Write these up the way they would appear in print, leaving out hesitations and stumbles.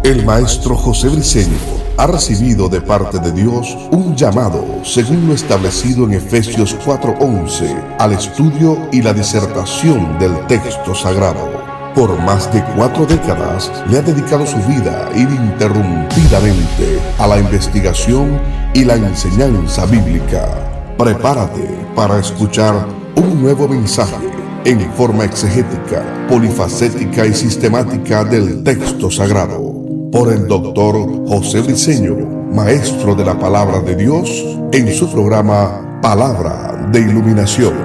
El maestro José Briceño ha recibido de parte de Dios un llamado, según lo establecido en Efesios 4:11, al estudio y la disertación del texto sagrado. Por más de 4 décadas le ha dedicado su vida ininterrumpidamente a la investigación y la enseñanza bíblica. Prepárate para escuchar un nuevo mensaje en forma exegética, polifacética y sistemática del texto sagrado, por el doctor José Briceño, maestro de la palabra de Dios, en su programa Palabra de Iluminación.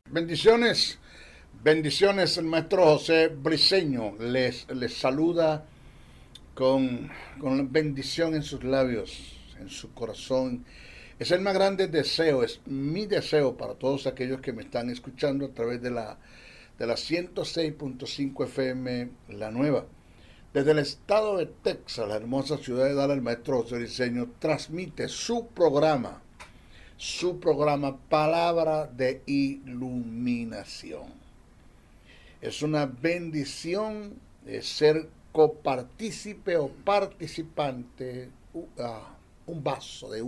Bendiciones, bendiciones. El maestro José Briceño les saluda con bendición en sus labios, en su corazón. Es el más grande deseo, es mi deseo para todos aquellos que me están escuchando a través de la 106.5 FM, La Nueva. Desde el estado de Texas, la hermosa ciudad de Dallas, el maestro José Briceño transmite su programa Palabra de Iluminación. Es una bendición ser copartícipe o participante, un vaso de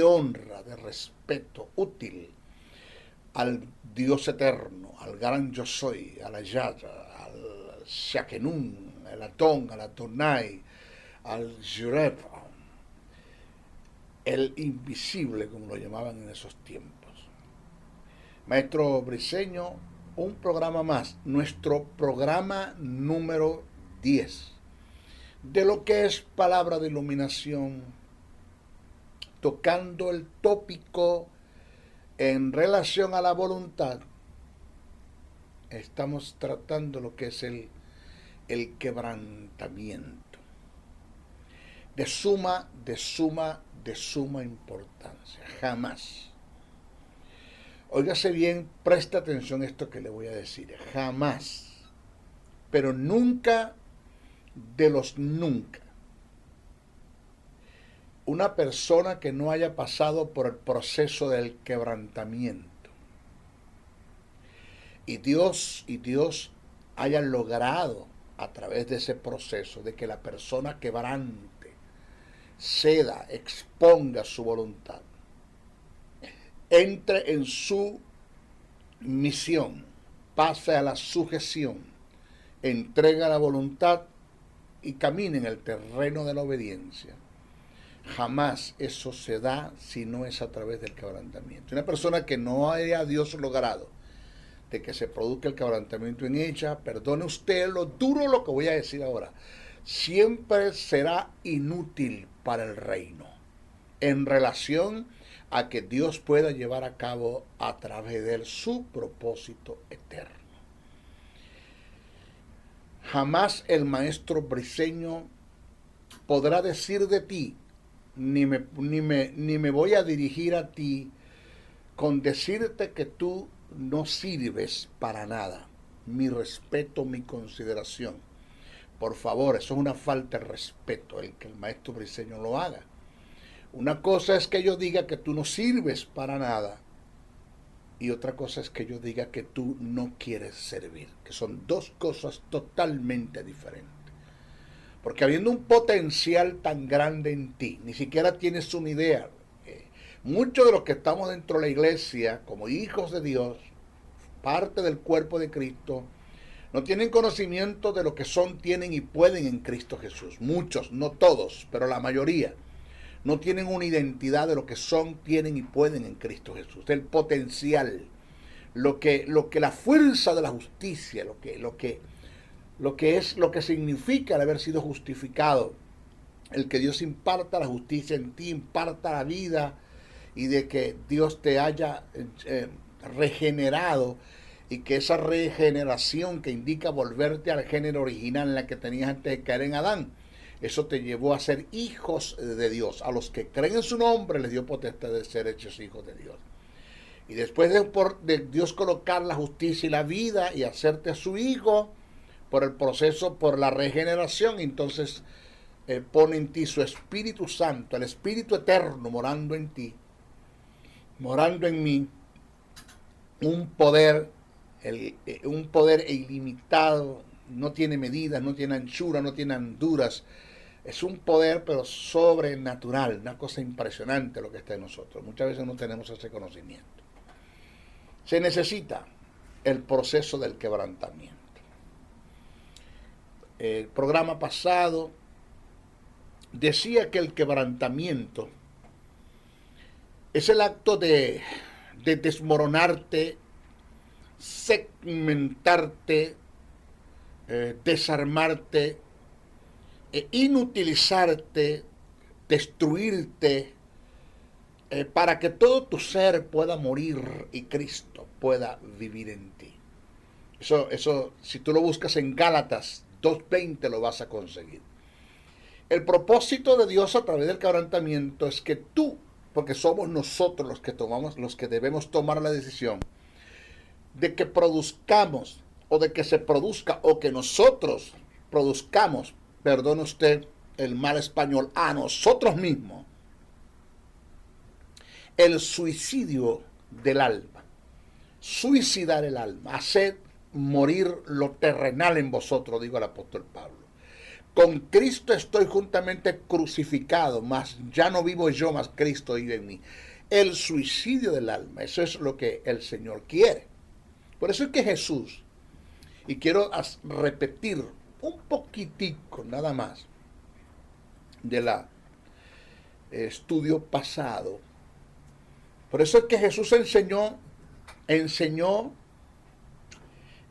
honra, de respeto, útil al Dios eterno, al gran yo soy, a la Yaya, al Shakenun, al Atón, al Adonai, al Jureb, el invisible, como lo llamaban en esos tiempos. Maestro Briceño, un programa más, nuestro programa número 10, de lo que es Palabra de Iluminación, tocando el tópico en relación a la voluntad. Estamos tratando lo que es el quebrantamiento, de suma importancia. Jamás, óigase bien, presta atención a esto que le voy a decir, jamás, pero nunca de los nunca, una persona que no haya pasado por el proceso del quebrantamiento y Dios haya logrado a través de ese proceso de que la persona quebrante, ceda, exponga su voluntad, entre en su misión, pase a la sujeción, entrega la voluntad y camine en el terreno de la obediencia. Jamás eso se da si no es a través del quebrantamiento. Una persona que no haya Dios logrado de que se produzca el quebrantamiento en ella, perdone usted lo duro lo que voy a decir ahora, siempre será inútil para el reino en relación a que Dios pueda llevar a cabo a través de él su propósito eterno. Jamás el maestro Briceño podrá decir de ti, ni me voy a dirigir a ti con decirte que tú no sirves para nada. Mi respeto, mi consideración. Por favor, eso es una falta de respeto el que el maestro Briceño lo haga. Una cosa es que yo diga que tú no sirves para nada y otra cosa es que yo diga que tú no quieres servir, que son dos cosas totalmente diferentes. Porque habiendo un potencial tan grande en ti, ni siquiera tienes una idea. Muchos de los que estamos dentro de la iglesia, como hijos de Dios, parte del cuerpo de Cristo, no tienen conocimiento de lo que son, tienen y pueden en Cristo Jesús. Muchos, no todos, pero la mayoría, no tienen una identidad de lo que son, tienen y pueden en Cristo Jesús. El potencial, lo que la fuerza de la justicia, lo que significa el haber sido justificado, el que Dios imparta la justicia en ti, imparta la vida y de que Dios te haya regenerado y que esa regeneración que indica volverte al género original en la que tenías antes de caer en Adán, eso te llevó a ser hijos de Dios. A los que creen en su nombre les dio potestad de ser hechos hijos de Dios. Y después de Dios colocar la justicia y la vida y hacerte su hijo, por el proceso, por la regeneración, entonces pone en ti su Espíritu Santo, el Espíritu Eterno morando en ti, morando en mí, un poder un poder ilimitado, no tiene medidas, no tiene anchura, no tiene honduras. Es un poder pero sobrenatural, una cosa impresionante lo que está en nosotros. Muchas veces no tenemos ese conocimiento. Se necesita el proceso del quebrantamiento. El programa pasado decía que el quebrantamiento es el acto de desmoronarte, segmentarte, desarmarte, inutilizarte, destruirte, para que todo tu ser pueda morir y Cristo pueda vivir en ti. Eso, si tú lo buscas en Gálatas 2:20 lo vas a conseguir. El propósito de Dios a través del quebrantamiento es que tú, porque somos nosotros los que debemos tomar la decisión de que produzcamos o de que se produzca o que nosotros produzcamos, perdone usted el mal español, a nosotros mismos, el suicidio del alma. Suicidar el alma, hacer morir lo terrenal en vosotros, digo el apóstol Pablo. Con Cristo estoy juntamente crucificado, mas ya no vivo yo, mas Cristo vive en mí. El suicidio del alma, eso es lo que el Señor quiere. Por eso es que Jesús, y quiero repetir un poquitico nada más de la estudio pasado, por eso es que Jesús enseñó,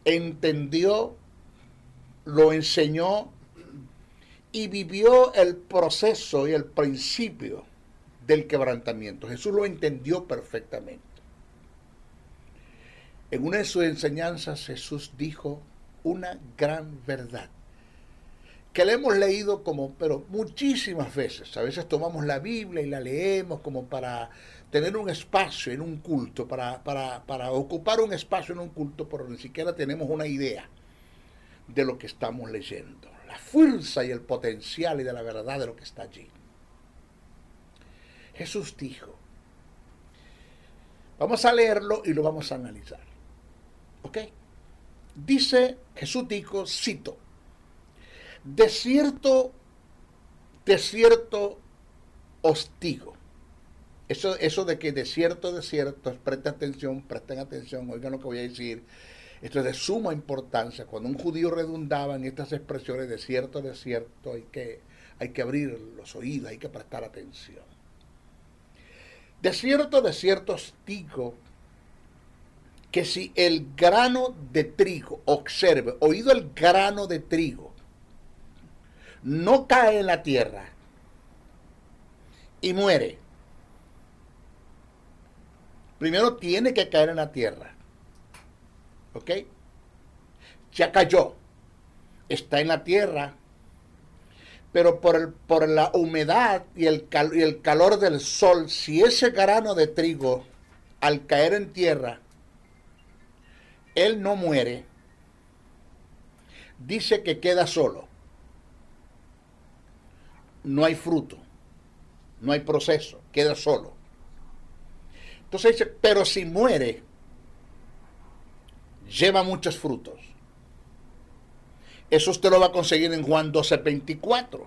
entendió, lo enseñó y vivió el proceso y el principio del quebrantamiento. Jesús lo entendió perfectamente. En una de sus enseñanzas Jesús dijo una gran verdad que la hemos leído pero muchísimas veces. A veces tomamos la Biblia y la leemos como para tener un espacio en un culto, para ocupar un espacio en un culto, pero ni siquiera tenemos una idea de lo que estamos leyendo, la fuerza y el potencial y de la verdad de lo que está allí. Jesús dijo, vamos a leerlo y lo vamos a analizar. ¿Ok? Dice, Jesús dijo, cito, de cierto os digo. Eso de que de cierto, presten atención, oigan lo que voy a decir. Esto es de suma importancia. Cuando un judío redundaba en estas expresiones de cierto, hay que abrir los oídos, hay que prestar atención. De cierto os digo que si el grano de trigo, observe, oído el grano de trigo, no cae en la tierra y muere, primero tiene que caer en la tierra. ¿Ok? Ya cayó, está en la tierra, pero por la humedad y el calor del sol, si ese grano de trigo al caer en tierra, él no muere, dice que queda solo. No hay fruto, no hay proceso, queda solo. Entonces dice, pero si muere, lleva muchos frutos. Eso usted lo va a conseguir en Juan 12:24.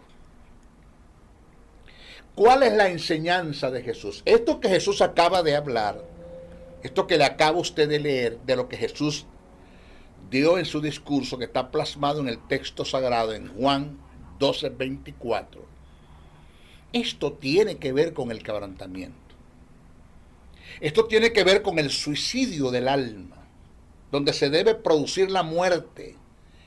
¿Cuál es la enseñanza de Jesús? Esto que Jesús acaba de hablar, esto que le acaba usted de leer, de lo que Jesús dio en su discurso, que está plasmado en el texto sagrado en Juan 12:24. Esto tiene que ver con el quebrantamiento. Esto tiene que ver con el suicidio del alma, donde se debe producir la muerte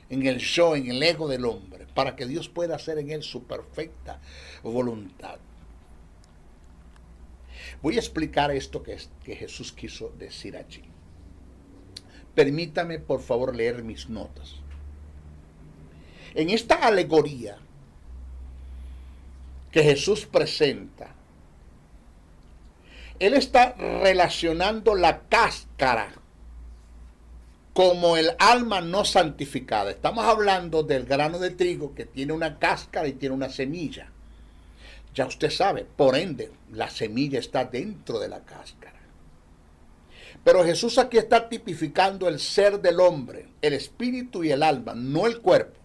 en el yo, en el ego del hombre, para que Dios pueda hacer en él su perfecta voluntad. Voy a explicar esto que Jesús quiso decir allí. Permítame, por favor, leer mis notas. En esta alegoría que Jesús presenta, Él está relacionando la cáscara como el alma no santificada. Estamos hablando del grano de trigo que tiene una cáscara y tiene una semilla. Ya usted sabe, por ende, la semilla está dentro de la cáscara. Pero Jesús aquí está tipificando el ser del hombre, el espíritu y el alma, no el cuerpo.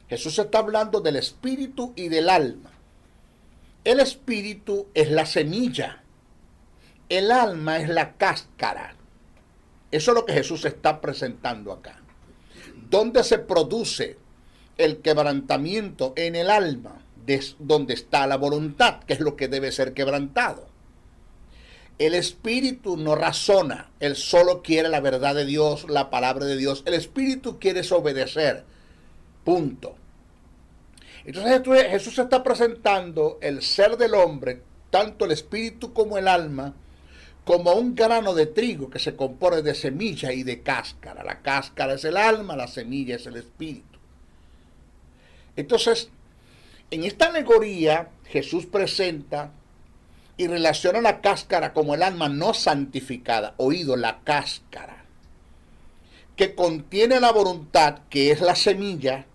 Jesús está hablando del espíritu y del alma. El espíritu es la semilla, el alma es la cáscara. Eso es lo que Jesús está presentando acá. ¿Dónde se produce el quebrantamiento? En el alma, donde está la voluntad, que es lo que debe ser quebrantado. El espíritu no razona, él solo quiere la verdad de Dios, la palabra de Dios. El espíritu quiere obedecer, punto. Entonces Jesús está presentando el ser del hombre, tanto el espíritu como el alma, como un grano de trigo que se compone de semilla y de cáscara. La cáscara es el alma, la semilla es el espíritu. Entonces, en esta alegoría, Jesús presenta y relaciona la cáscara como el alma no santificada, oído, la cáscara, que contiene la voluntad, que es la semilla,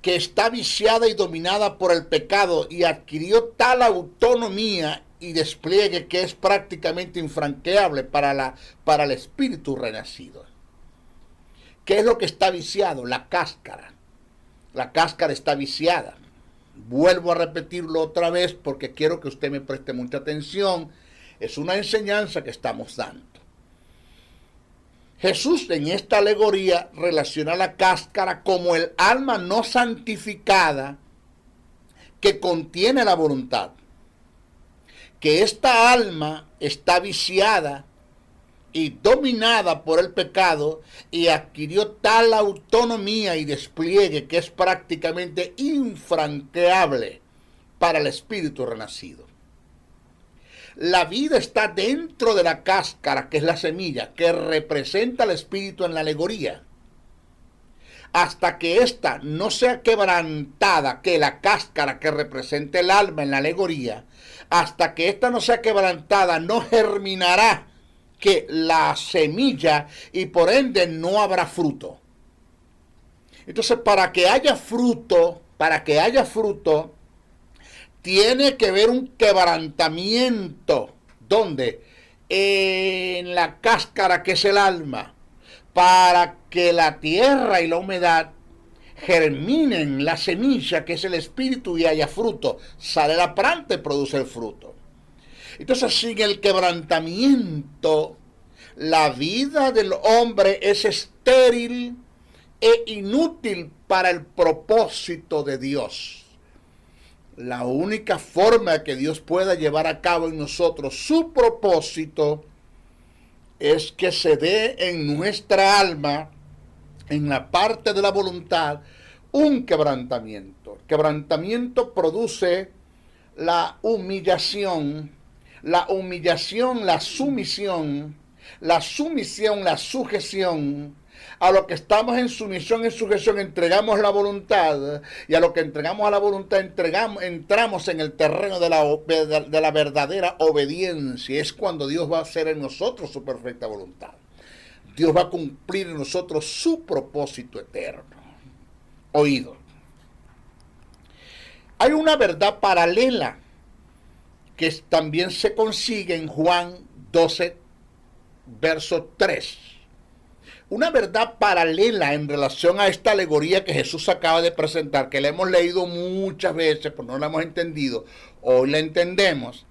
que está viciada y dominada por el pecado y adquirió tal autonomía y despliegue que es prácticamente infranqueable para el espíritu renacido. ¿Qué es lo que está viciado? La cáscara. La cáscara está viciada. Vuelvo a repetirlo otra vez porque quiero que usted me preste mucha atención. Es una enseñanza que estamos dando. Jesús en esta alegoría relaciona la cáscara como el alma no santificada que contiene la voluntad. Que esta alma está viciada y dominada por el pecado y adquirió tal autonomía y despliegue que es prácticamente infranqueable para el espíritu renacido. La vida está dentro de la cáscara, que es la semilla, que representa al espíritu en la alegoría. Hasta que ésta no sea quebrantada, que la cáscara que representa el alma en la alegoría, hasta que ésta no sea quebrantada, no germinará que la semilla y por ende no habrá fruto. Entonces, para que haya fruto, tiene que haber un quebrantamiento. ¿Dónde? En la cáscara, que es el alma, para que la tierra y la humedad germinen la semilla, que es el espíritu, y haya fruto. Sale la planta y produce el fruto. Entonces, sin el quebrantamiento, la vida del hombre es estéril e inútil para el propósito de Dios. La única forma que Dios pueda llevar a cabo en nosotros su propósito es que se dé en nuestra alma, en la parte de la voluntad, un quebrantamiento. El quebrantamiento produce la humillación, la sumisión, la sujeción. A lo que estamos en sumisión, en sujeción, entregamos la voluntad, y a lo que entregamos a la voluntad, entramos en el terreno de la verdadera obediencia. Es cuando Dios va a hacer en nosotros su perfecta voluntad. Dios va a cumplir en nosotros su propósito eterno. Oído. Hay una verdad paralela que también se consigue en Juan 12, verso 3. Una verdad paralela en relación a esta alegoría que Jesús acaba de presentar, que la hemos leído muchas veces, pero no la hemos entendido. Hoy la entendemos.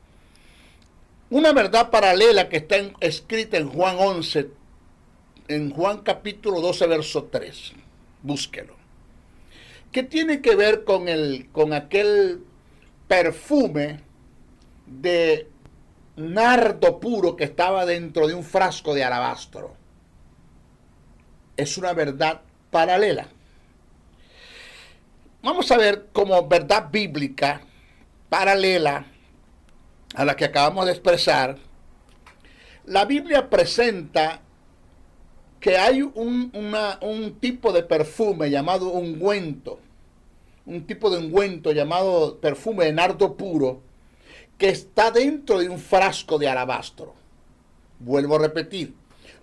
Una verdad paralela que está escrita en Juan 11, en Juan capítulo 12, verso 3. Búsquelo. ¿Qué tiene que ver con aquel perfume de nardo puro que estaba dentro de un frasco de alabastro? Es una verdad paralela. Vamos a ver como verdad bíblica paralela a la que acabamos de expresar. La Biblia presenta que hay un tipo de perfume llamado ungüento, un tipo de ungüento llamado perfume de nardo puro, que está dentro de un frasco de alabastro. Vuelvo a repetir.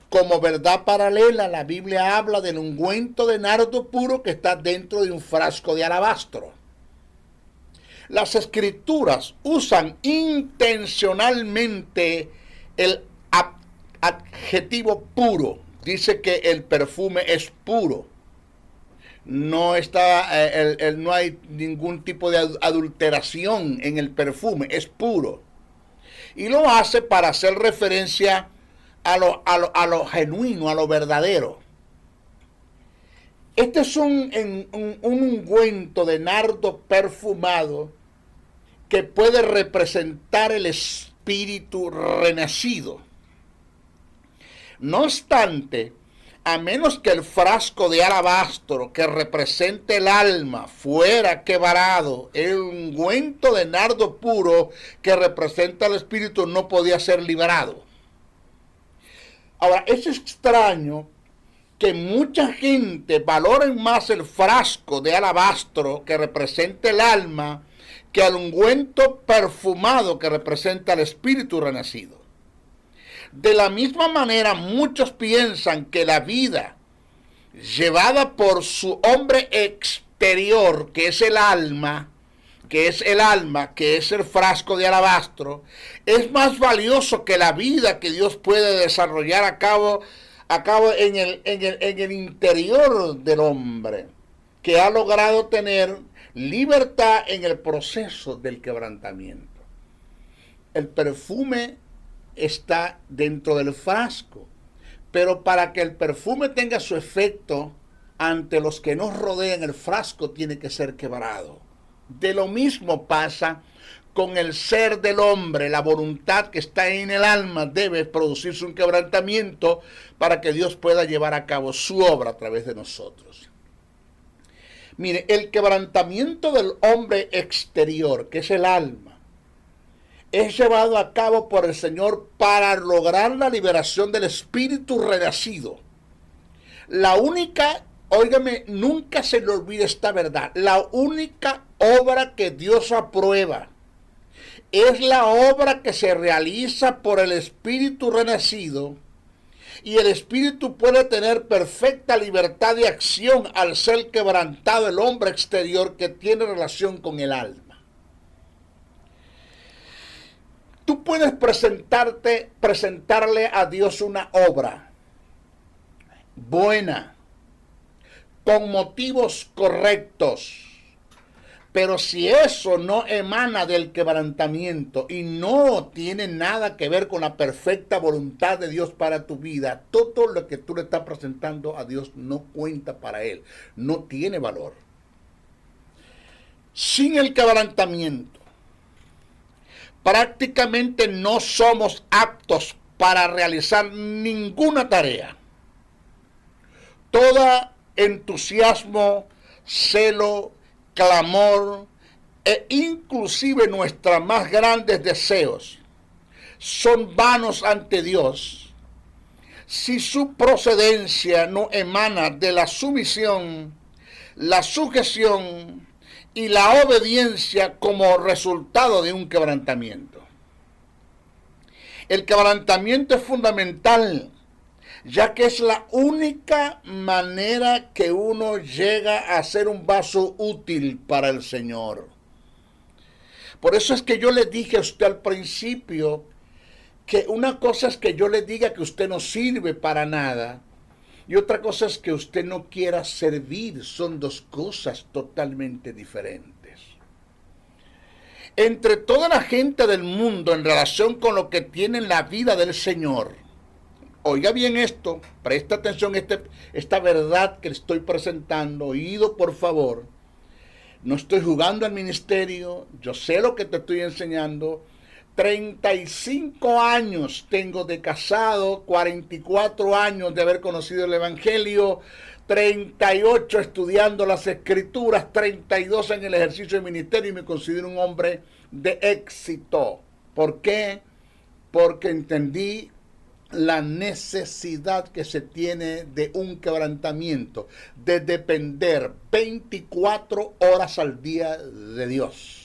Como verdad paralela, la Biblia habla del ungüento de nardo puro que está dentro de un frasco de alabastro. Las Escrituras usan intencionalmente el adjetivo puro. Dice que el perfume es puro. No está, no hay ningún tipo de adulteración en el perfume, es puro. Y lo hace para hacer referencia a lo genuino, a lo verdadero. Este es un ungüento de nardo perfumado que puede representar el espíritu renacido. No obstante, a menos que el frasco de alabastro que represente el alma fuera quebrado, el ungüento de nardo puro que representa el espíritu no podía ser liberado. Ahora, es extraño que mucha gente valore más el frasco de alabastro que representa el alma que el ungüento perfumado que representa el espíritu renacido. De la misma manera, muchos piensan que la vida llevada por su hombre exterior, que es el alma, que es el frasco de alabastro, es más valioso que la vida que Dios puede desarrollar a cabo en el interior del hombre, que ha logrado tener libertad en el proceso del quebrantamiento. El perfume está dentro del frasco, pero para que el perfume tenga su efecto ante los que nos rodean, el frasco tiene que ser quebrado. De lo mismo pasa con el ser del hombre. La voluntad que está en el alma debe producirse un quebrantamiento para que Dios pueda llevar a cabo su obra a través de nosotros. Mire, el quebrantamiento del hombre exterior, que es el alma, es llevado a cabo por el Señor para lograr la liberación del espíritu renacido. La única, óigame, nunca se le olvide esta verdad, la única obra que Dios aprueba es la obra que se realiza por el espíritu renacido, y el espíritu puede tener perfecta libertad de acción al ser quebrantado el hombre exterior que tiene relación con el alma. Tú puedes presentarle a Dios una obra buena, con motivos correctos, pero si eso no emana del quebrantamiento y no tiene nada que ver con la perfecta voluntad de Dios para tu vida, todo lo que tú le estás presentando a Dios no cuenta para Él, no tiene valor. Sin el quebrantamiento, prácticamente no somos aptos para realizar ninguna tarea. Todo entusiasmo, celo, clamor e inclusive nuestros más grandes deseos son vanos ante Dios si su procedencia no emana de la sumisión, la sujeción y la obediencia como resultado de un quebrantamiento. El quebrantamiento es fundamental, ya que es la única manera que uno llega a ser un vaso útil para el Señor. Por eso es que yo le dije a usted al principio que una cosa es que yo le diga que usted no sirve para nada, y otra cosa es que usted no quiera servir. Son dos cosas totalmente diferentes. Entre toda la gente del mundo en relación con lo que tiene en la vida del Señor, oiga bien esto, presta atención a esta verdad que le estoy presentando, oído por favor. No estoy jugando al ministerio, yo sé lo que te estoy enseñando. 35 años tengo de casado, 44 años de haber conocido el Evangelio, 38 estudiando las Escrituras, 32 en el ejercicio del ministerio, y me considero un hombre de éxito. ¿Por qué? Porque entendí la necesidad que se tiene de un quebrantamiento, de depender 24 horas al día de Dios.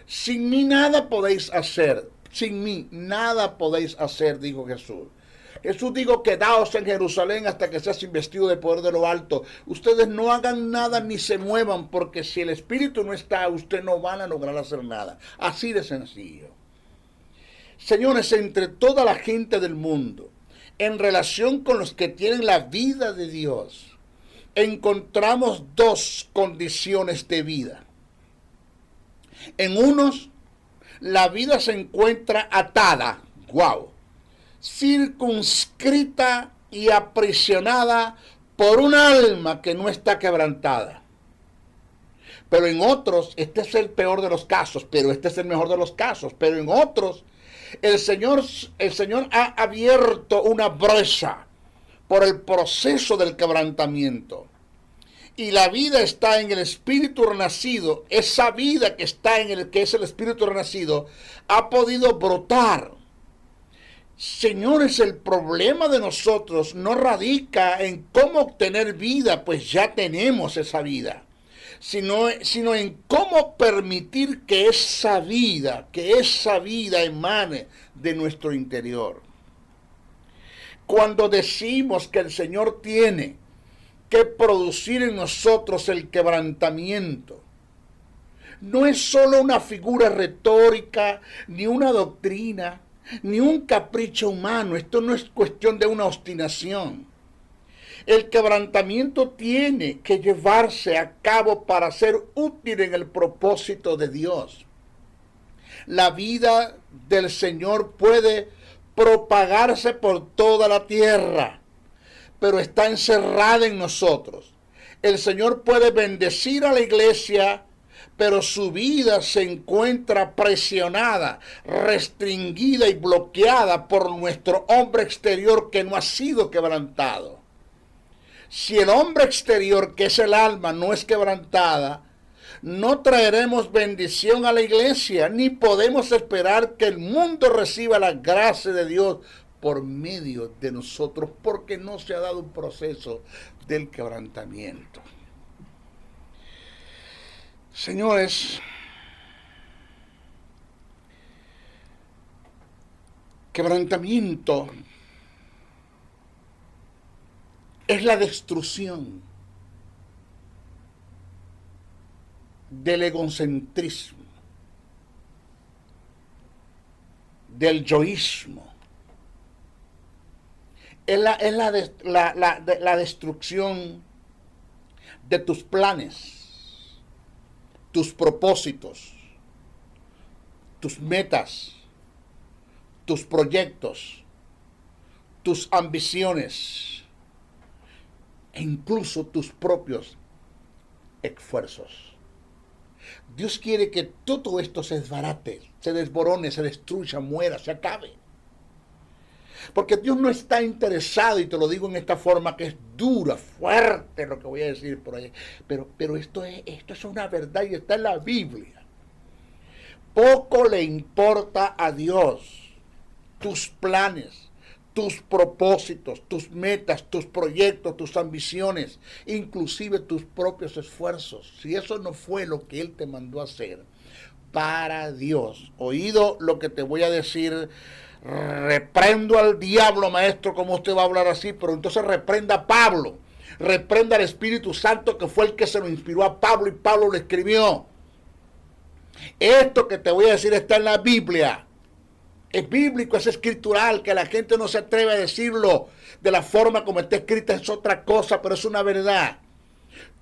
Sin mí nada podéis hacer, sin mí nada podéis hacer, dijo Jesús. Jesús dijo: quedaos en Jerusalén hasta que seas investido de poder de lo alto. Ustedes no hagan nada ni se muevan, porque si el Espíritu no está, ustedes no van a lograr hacer nada. Así de sencillo. Señores, entre toda la gente del mundo, en relación con los que tienen la vida de Dios, encontramos dos condiciones de vida. En unos, la vida se encuentra atada, circunscrita y aprisionada por un alma que no está quebrantada. Pero en otros, este es el peor de los casos, pero este es el mejor de los casos, pero en otros, el Señor ha abierto una brecha por el proceso del quebrantamiento. Y la vida está en el espíritu renacido. Esa vida que está en el que es el espíritu renacido ha podido brotar. Señores, el problema de nosotros no radica en cómo obtener vida, pues ya tenemos esa vida, sino en cómo permitir que esa vida emane de nuestro interior. Cuando decimos que el Señor tiene que producir en nosotros el quebrantamiento, no es solo una figura retórica, ni una doctrina, ni un capricho humano. Esto no es cuestión de una obstinación. El quebrantamiento tiene que llevarse a cabo para ser útil en el propósito de Dios. La vida del Señor puede propagarse por toda la tierra, pero está encerrada en nosotros. El Señor puede bendecir a la iglesia, pero su vida se encuentra presionada, restringida y bloqueada por nuestro hombre exterior que no ha sido quebrantado. Si el hombre exterior, que es el alma, no es quebrantada, no traeremos bendición a la iglesia, ni podemos esperar que el mundo reciba la gracia de Dios por medio de nosotros, porque no se ha dado un proceso del quebrantamiento. Señores, quebrantamiento es la destrucción del egocentrismo, del yoísmo. Es la destrucción de tus planes, tus propósitos, tus metas, tus proyectos, tus ambiciones e incluso tus propios esfuerzos. Dios quiere que todo esto se desbarate, se desborone, se destruya, muera, se acabe. Porque Dios no está interesado, y te lo digo en esta forma que es dura, fuerte lo que voy a decir por ahí, pero esto es una verdad y está en la Biblia. Poco le importa a Dios tus planes, tus propósitos, tus metas, tus proyectos, tus ambiciones, inclusive tus propios esfuerzos. Si eso no fue lo que Él te mandó a hacer, para Dios. Oído lo que te voy a decir. Reprendo al diablo, maestro, como usted va a hablar así, pero entonces reprenda a Pablo, reprenda al Espíritu Santo, que fue el que se lo inspiró a Pablo y Pablo lo escribió. Esto que te voy a decir está en la Biblia, es bíblico, es escritural, que la gente no se atreve a decirlo de la forma como está escrita, es otra cosa, pero es una verdad.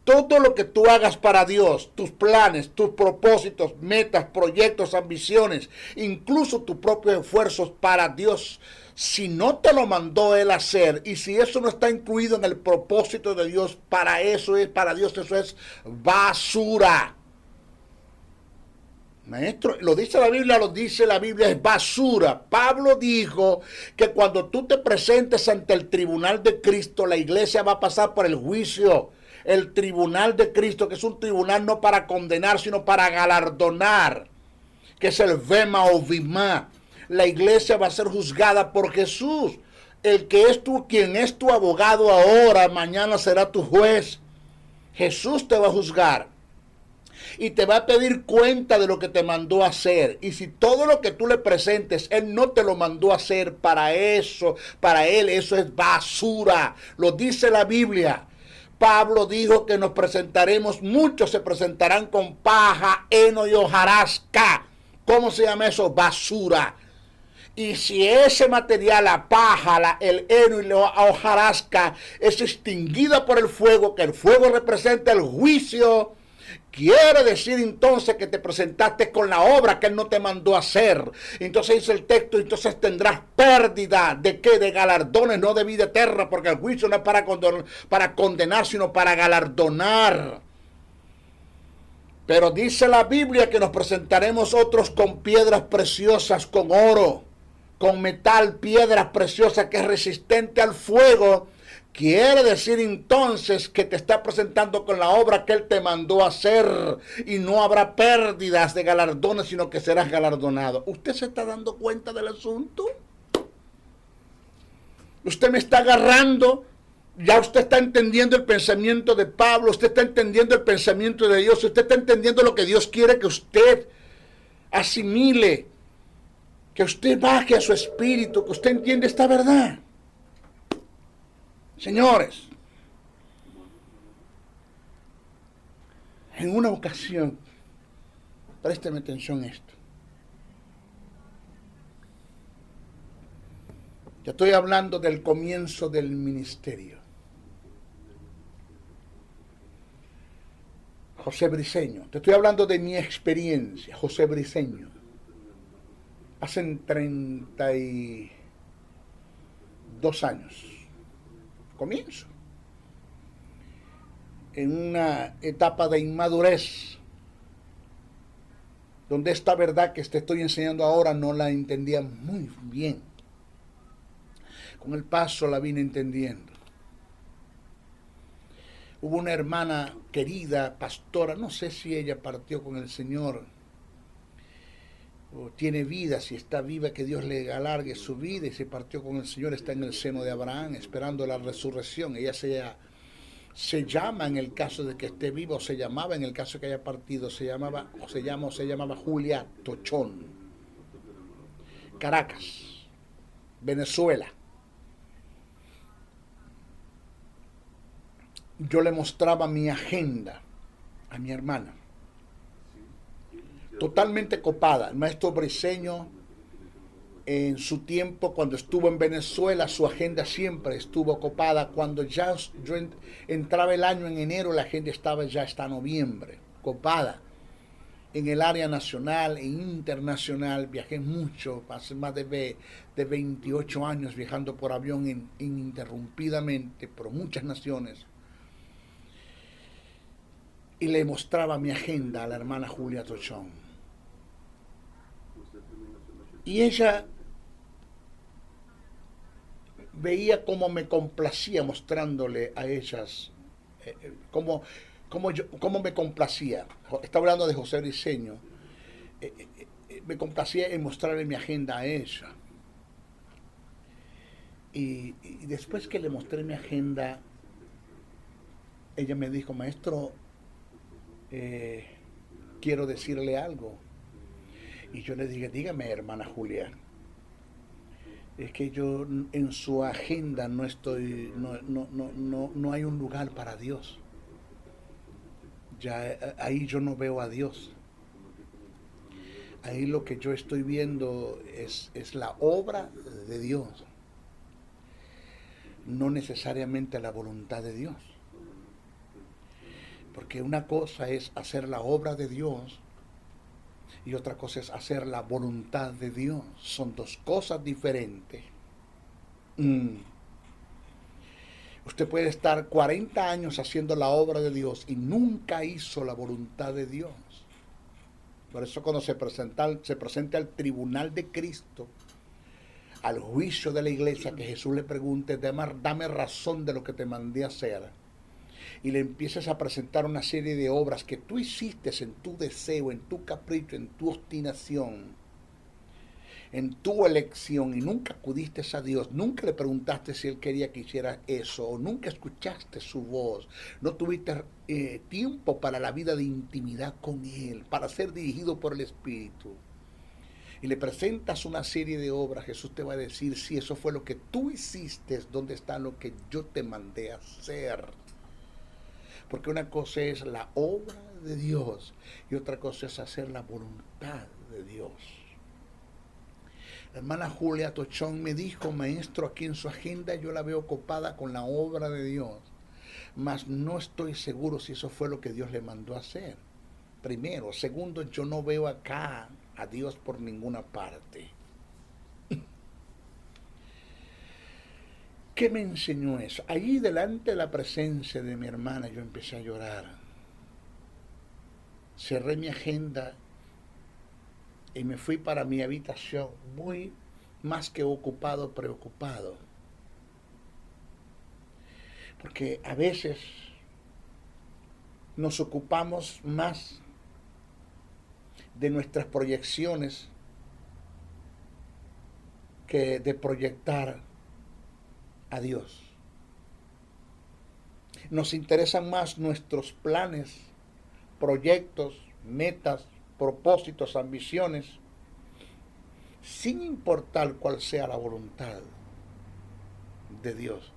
Todo lo que tú hagas para Dios, tus planes, tus propósitos, metas, proyectos, ambiciones, incluso tus propios esfuerzos para Dios, si no te lo mandó Él a hacer, y si eso no está incluido en el propósito de Dios, para Dios eso es basura. Maestro, lo dice la Biblia, es basura. Pablo dijo que cuando tú te presentes ante el tribunal de Cristo, la iglesia va a pasar por el juicio. El tribunal de Cristo, que es un tribunal no para condenar, sino para galardonar, que es el Vema o Vimá. La iglesia va a ser juzgada por Jesús. Quien es tu abogado ahora, mañana será tu juez. Jesús te va a juzgar y te va a pedir cuenta de lo que te mandó a hacer. Y si todo lo que tú le presentes, Él no te lo mandó a hacer, para Él eso es basura. Lo dice la Biblia. Pablo dijo que nos presentaremos, muchos se presentarán con paja, heno y hojarasca. ¿Cómo se llama eso? Basura. Y si ese material, la paja, el heno y la hojarasca, es extinguida por el fuego, que el fuego representa el juicio, quiere decir entonces que te presentaste con la obra que Él no te mandó a hacer. Entonces dice el texto, entonces tendrás pérdida. ¿De qué? De galardones, no de vida eterna, porque el juicio no es para condenar, sino para galardonar. Pero dice la Biblia que nos presentaremos otros con piedras preciosas, con oro, con metal, piedras preciosas que es resistente al fuego. Quiere decir entonces que te está presentando con la obra que Él te mandó a hacer y no habrá pérdidas de galardones, sino que serás galardonado. ¿Usted se está dando cuenta del asunto? ¿Usted me está agarrando? Ya usted está entendiendo el pensamiento de Pablo, usted está entendiendo el pensamiento de Dios, usted está entendiendo lo que Dios quiere que usted asimile, que usted baje a su espíritu, que usted entienda esta verdad. Señores, en una ocasión, présteme atención a esto. Yo estoy hablando del comienzo del ministerio. José Briceño, te estoy hablando de mi experiencia, José Briceño. Hace 32 años. Comienzo. En una etapa de inmadurez, donde esta verdad que te estoy enseñando ahora no la entendía muy bien. Con el paso la vine entendiendo. Hubo una hermana querida, pastora, no sé si ella partió con el Señor o tiene vida, si está viva, que Dios le alargue su vida, y se partió con el Señor, está en el seno de Abraham, esperando la resurrección. Ella se llama, en el caso de que esté viva, o se llamaba, en el caso de que haya partido, se llamaba Julia Tochón. Caracas, Venezuela. Yo le mostraba mi agenda a mi hermana, totalmente copada. El maestro Briceño, en su tiempo, cuando estuvo en Venezuela, su agenda siempre estuvo copada. Cuando ya yo entraba el año en enero, la agenda estaba ya hasta noviembre, copada. En el área nacional e internacional viajé mucho, pasé más de 28 años viajando por avión ininterrumpidamente por muchas naciones. Y le mostraba mi agenda a la hermana Julia Tochón. Y ella veía cómo me complacía mostrándole a ellas, cómo me complacía. Estaba hablando de José Briceño. Me complacía en mostrarle mi agenda a ella. Y después que le mostré mi agenda, ella me dijo, maestro, quiero decirle algo. Y yo le dije, dígame, hermana Julia, es que yo en su agenda no estoy, no hay un lugar para Dios. Ya ahí yo no veo a Dios. Ahí lo que yo estoy viendo es la obra de Dios, no necesariamente la voluntad de Dios. Porque una cosa es hacer la obra de Dios y otra cosa es hacer la voluntad de Dios. Son dos cosas diferentes. Usted puede estar 40 años haciendo la obra de Dios y nunca hizo la voluntad de Dios. Por eso cuando se presenta al tribunal de Cristo, al juicio de la iglesia, que Jesús le pregunte, dame razón de lo que te mandé a hacer, y le empieces a presentar una serie de obras que tú hiciste en tu deseo, en tu capricho, en tu obstinación, en tu elección, y nunca acudiste a Dios, nunca le preguntaste si Él quería que hicieras eso, o nunca escuchaste su voz, no tuviste tiempo para la vida de intimidad con Él, para ser dirigido por el Espíritu, y le presentas una serie de obras, Jesús te va a decir, si eso fue lo que tú hiciste, ¿dónde está lo que yo te mandé a hacer? Porque una cosa es la obra de Dios y otra cosa es hacer la voluntad de Dios. La hermana Julia Tochón me dijo, maestro, aquí en su agenda yo la veo ocupada con la obra de Dios, mas no estoy seguro si eso fue lo que Dios le mandó a hacer. Primero. Segundo, yo no veo acá a Dios por ninguna parte. ¿Qué me enseñó eso? Allí delante de la presencia de mi hermana yo empecé a llorar. Cerré mi agenda y me fui para mi habitación muy más que ocupado, preocupado. Porque a veces nos ocupamos más de nuestras proyecciones que de proyectar a Dios. Nos interesan más nuestros planes, proyectos, metas, propósitos, ambiciones, sin importar cuál sea la voluntad de Dios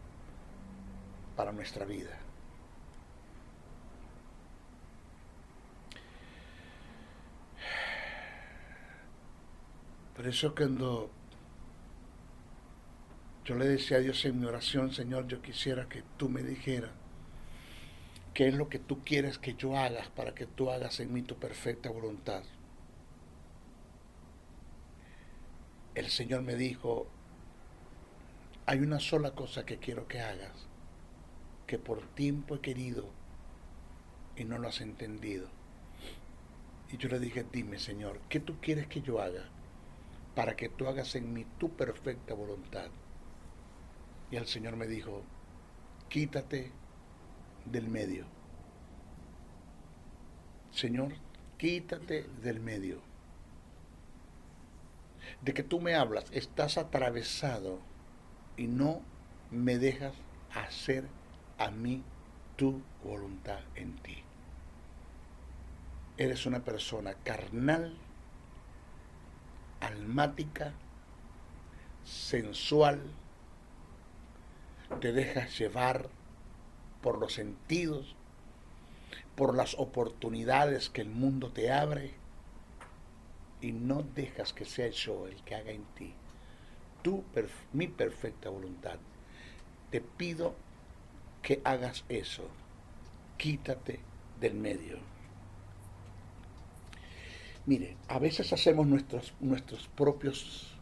para nuestra vida. Por eso cuando yo le decía a Dios en mi oración, Señor, yo quisiera que tú me dijeras qué es lo que tú quieres que yo haga para que tú hagas en mí tu perfecta voluntad. El Señor me dijo, hay una sola cosa que quiero que hagas, que por tiempo he querido y no lo has entendido. Y yo le dije, dime, Señor, ¿qué tú quieres que yo haga para que tú hagas en mí tu perfecta voluntad? Y el Señor me dijo, quítate del medio. Señor, quítate del medio. De que tú me hablas, estás atravesado y no me dejas hacer a mí tu voluntad en ti. Eres una persona carnal, almática, sensual, te dejas llevar por los sentidos, por las oportunidades que el mundo te abre y no dejas que sea yo el que haga en ti mi perfecta voluntad. Te pido que hagas eso, quítate del medio. Mire, a veces hacemos nuestros propios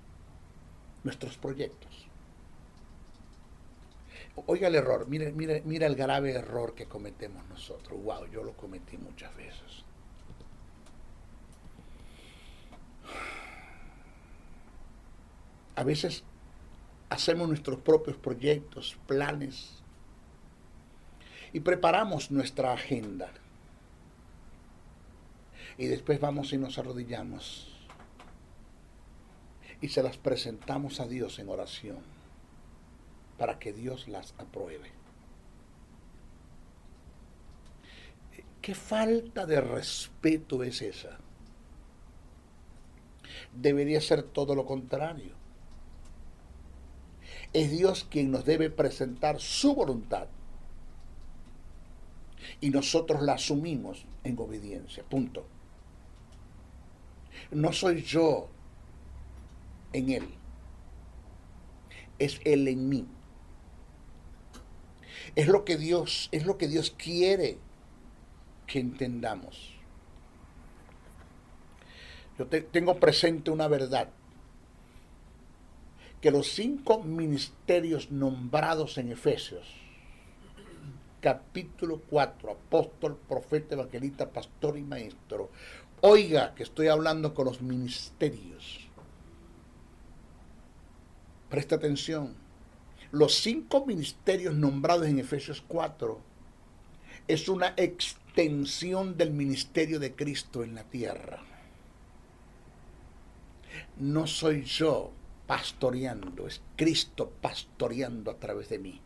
proyectos. Oiga el error, mira el grave error que cometemos nosotros. Wow, yo lo cometí muchas veces. A veces hacemos nuestros propios proyectos, planes, y preparamos nuestra agenda. Y después vamos y nos arrodillamos y se las presentamos a Dios en oración para que Dios las apruebe. ¿Qué falta de respeto es esa? Debería ser todo lo contrario. Es Dios quien nos debe presentar su voluntad y nosotros la asumimos en obediencia. Punto. No soy yo en Él, es Él en mí. Es lo que Dios quiere que entendamos. Yo tengo presente una verdad, que los 5 ministerios nombrados en Efesios, capítulo 4, apóstol, profeta, evangelista, pastor y maestro. Oiga, que estoy hablando con los ministerios. Presta atención. Los 5 ministerios nombrados en Efesios 4 es una extensión del ministerio de Cristo en la tierra. No soy yo pastoreando, es Cristo pastoreando a través de mí.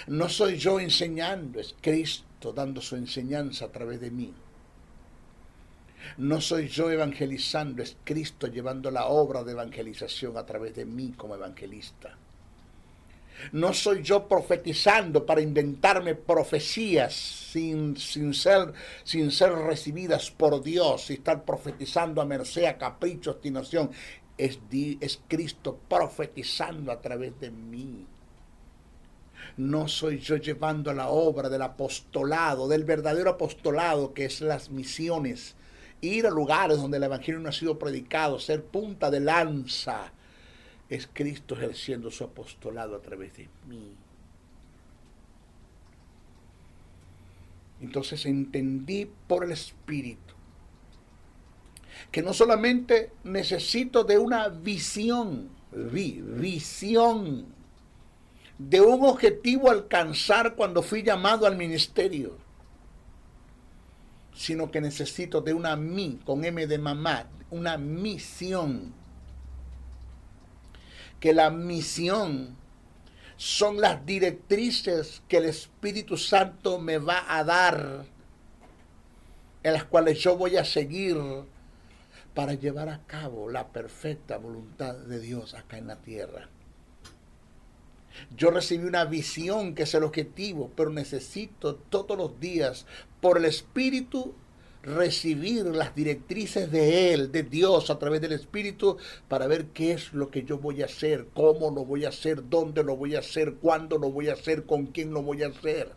No soy yo enseñando, es Cristo dando su enseñanza a través de mí. No soy yo evangelizando, es Cristo llevando la obra de evangelización a través de mí como evangelista. No soy yo profetizando para inventarme profecías sin ser recibidas por Dios y estar profetizando a merced, a capricho, obstinación. es Cristo profetizando a través de mí. No soy yo llevando la obra del apostolado, del verdadero apostolado, que es las misiones, ir a lugares donde el evangelio no ha sido predicado, ser punta de lanza. Es Cristo ejerciendo su apostolado a través de mí. Entonces entendí por el Espíritu que no solamente necesito de una visión, de un objetivo a alcanzar cuando fui llamado al ministerio, sino que necesito de una con M de mamá, una misión. Que la misión son las directrices que el Espíritu Santo me va a dar, en las cuales yo voy a seguir para llevar a cabo la perfecta voluntad de Dios acá en la tierra. Yo recibí una visión que es el objetivo, pero necesito todos los días, por el Espíritu, recibir las directrices de Él, de Dios, a través del Espíritu, para ver qué es lo que yo voy a hacer, cómo lo voy a hacer, dónde lo voy a hacer, cuándo lo voy a hacer, con quién lo voy a hacer.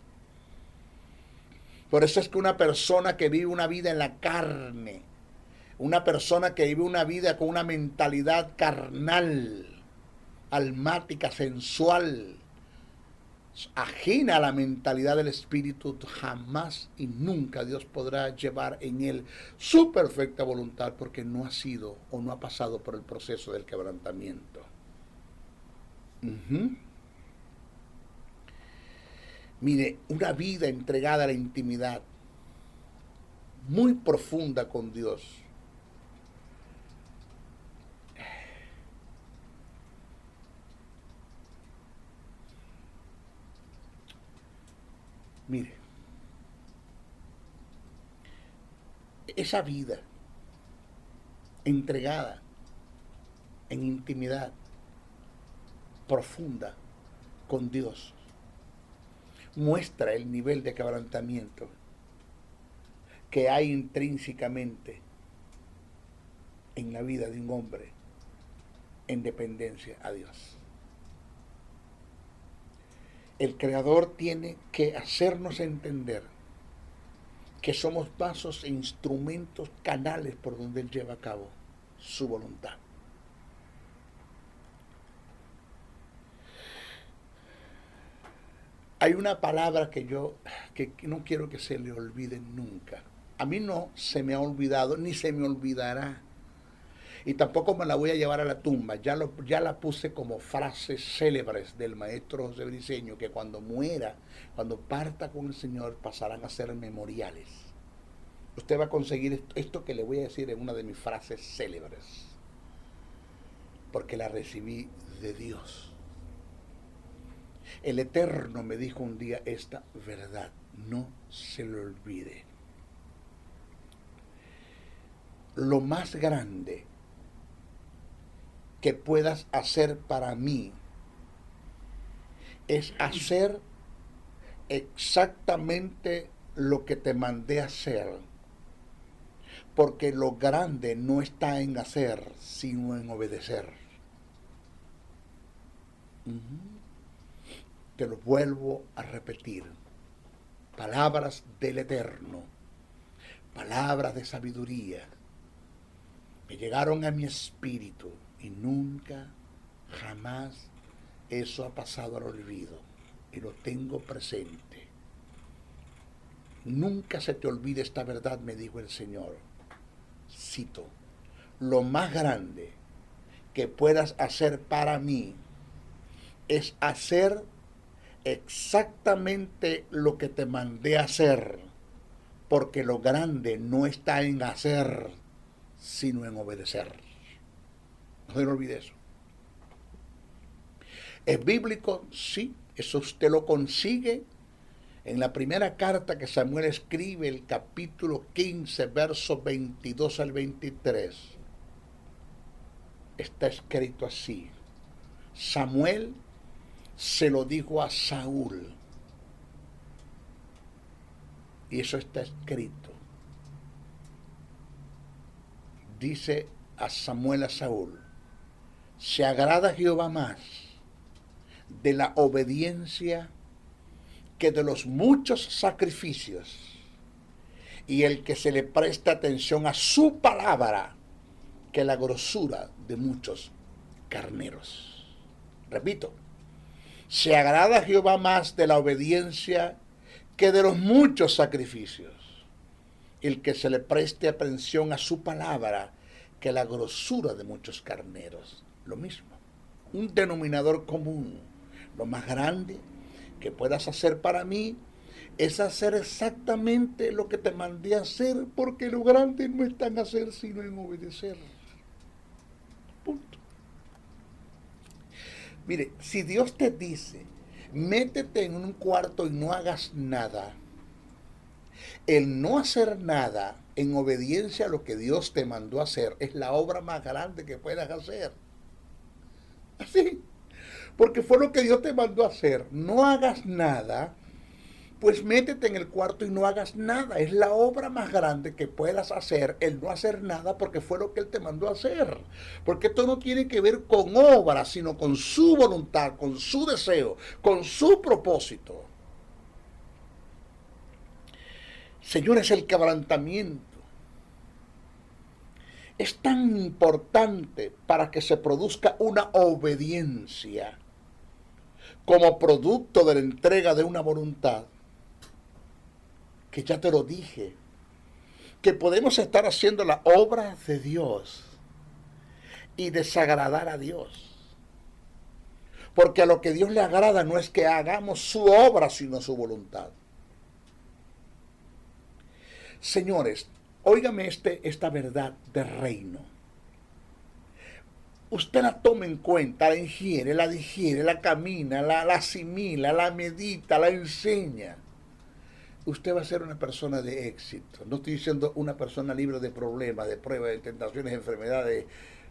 Por eso es que una persona que vive una vida en la carne, una persona que vive una vida con una mentalidad carnal, almática, sensual, ajena a la mentalidad del Espíritu, jamás y nunca Dios podrá llevar en él su perfecta voluntad, porque no ha sido o no ha pasado por el proceso del quebrantamiento. Mire, una vida entregada a la intimidad muy profunda con Dios. Mire, esa vida entregada en intimidad profunda con Dios muestra el nivel de quebrantamiento que hay intrínsecamente en la vida de un hombre en dependencia a Dios. El Creador tiene que hacernos entender que somos vasos e instrumentos, canales por donde Él lleva a cabo su voluntad. Hay una palabra que no quiero que se le olvide nunca. A mí no se me ha olvidado, ni se me olvidará. Y tampoco me la voy a llevar a la tumba. Ya la puse como frases célebres del maestro José Briceño, que cuando muera, cuando parta con el Señor, pasarán a ser memoriales. Usted va a conseguir esto que le voy a decir en una de mis frases célebres, porque la recibí de Dios. El Eterno me dijo un día esta verdad: no se lo olvide. Lo más grande que puedas hacer para mí es hacer exactamente lo que te mandé a hacer, porque lo grande no está en hacer, sino en obedecer. Te lo vuelvo a repetir: palabras del Eterno, palabras de sabiduría, me llegaron a mi espíritu, y nunca, jamás eso ha pasado al olvido, y lo tengo presente. Nunca se te olvide esta verdad, me dijo el Señor. Cito: lo más grande que puedas hacer para mí es hacer exactamente lo que te mandé a hacer, porque lo grande no está en hacer, sino en obedecer. No se le olvide eso. ¿Es bíblico? Sí, eso usted lo consigue en la primera carta que Samuel escribe, el capítulo 15, versos 22 al 23. Está escrito así: Samuel se lo dijo a Saúl, y eso está escrito. Dice a Samuel a Saúl: Se agrada Jehová más de la obediencia que de los muchos sacrificios, y el que se le presta atención a su palabra que la grosura de muchos carneros. Repito, se agrada Jehová más de la obediencia que de los muchos sacrificios, el que se le preste atención a su palabra que la grosura de muchos carneros. Lo mismo, un denominador común. Lo más grande que puedas hacer para mí es hacer exactamente lo que te mandé a hacer, porque lo grande no está en hacer sino en obedecer. Punto. Mire, si Dios te dice, métete en un cuarto y no hagas nada, el no hacer nada en obediencia a lo que Dios te mandó a hacer es la obra más grande que puedas hacer. Así, porque fue lo que Dios te mandó a hacer. No hagas nada, pues métete en el cuarto y no hagas nada. Es la obra más grande que puedas hacer, el no hacer nada, porque fue lo que Él te mandó a hacer. Porque esto no tiene que ver con obra, sino con su voluntad, con su deseo, con su propósito. Señores, el quebrantamiento es tan importante para que se produzca una obediencia como producto de la entrega de una voluntad, que ya te lo dije, que podemos estar haciendo la obra de Dios y desagradar a Dios. Porque a lo que Dios le agrada no es que hagamos su obra, sino su voluntad. Señores, óigame esta verdad de reino. Usted la toma en cuenta, la ingiere, la digiere, la camina, la asimila, la medita, la enseña. Usted va a ser una persona de éxito. No estoy diciendo una persona libre de problemas, de pruebas, de tentaciones, de enfermedades.